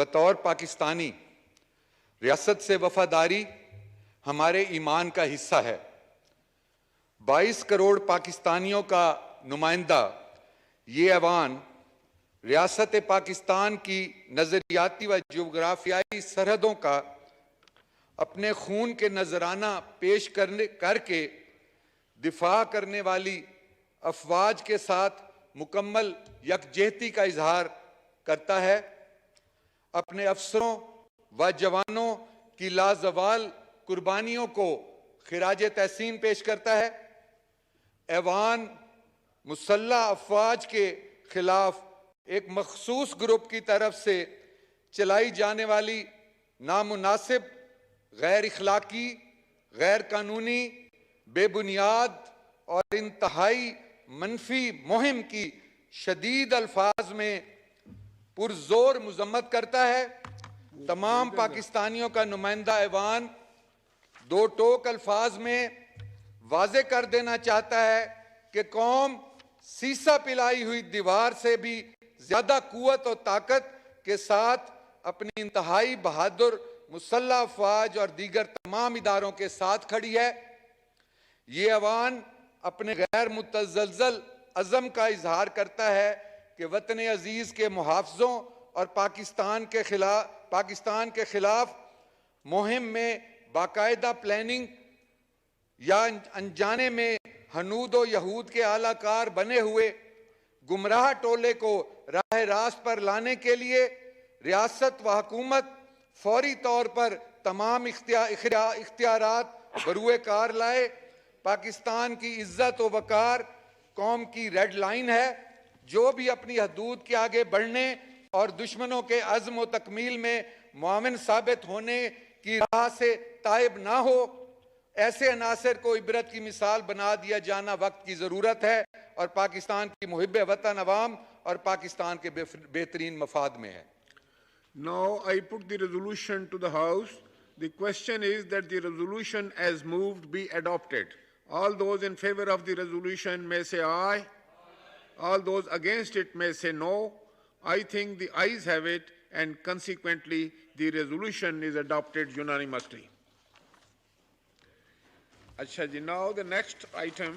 بطور پاکستانی ریاست سے وفاداری ہمارے ایمان کا حصہ ہے۔ 22 کروڑ پاکستانیوں کا نمائندہ یہ ایوان ریاست پاکستان کی نظریاتی و جغرافیائی سرحدوں کا اپنے خون کے نذرانہ پیش کر کے دفاع کرنے والی افواج کے ساتھ مکمل یکجہتی کا اظہار کرتا ہے، اپنے افسروں و جوانوں کی لازوال قربانیوں کو خراج تحسین پیش کرتا ہے۔ ایوان مسلح افواج کے خلاف ایک مخصوص گروپ کی طرف سے چلائی جانے والی نامناسب، غیر اخلاقی، غیر قانونی، بے بنیاد اور انتہائی منفی مہم کی شدید الفاظ میں پرزور مذمت کرتا ہے۔ تمام پاکستانیوں کا نمائندہ ایوان دو ٹوک الفاظ میں واضح کر دینا چاہتا ہے کہ قوم سیسا پلائی ہوئی دیوار سے بھی زیادہ قوت اور طاقت کے ساتھ اپنی انتہائی بہادر مسلح افواج اور دیگر تمام اداروں کے ساتھ کھڑی ہے۔ یہ ایوان اپنے غیر متزلزل عزم کا اظہار کرتا ہے کہ وطن عزیز کے محافظوں اور پاکستان کے خلاف مہم میں باقاعدہ پلاننگ یا انجانے میں ہنود و یہود کے اعلی کار بنے ہوئے گمراہ ٹولے کو راہ راست پر لانے کے لیے ریاست و حکومت فوری طور پر تمام اختیارات بروئے کار لائے۔ پاکستان کی عزت و وقار قوم کی ریڈ لائن ہے۔ جو بھی اپنی حدود کے آگے بڑھنے اور دشمنوں کے عزم و تکمیل میں معاون ثابت ہونے کی راہ سے تائب نہ ہو، ایسے عناصر کو عبرت کی مثال بنا دیا جانا وقت کی ضرورت ہے اور پاکستان کی محب وطن عوام اور پاکستان کے بہترین مفاد میں ہے۔ Now I put the resolution to the House. The question is that the resolution as moved be adopted. All those in favor of the resolution may say aye. All those against it may say no. I think the ayes have it, and consequently the resolution is adopted unanimously. Now the next item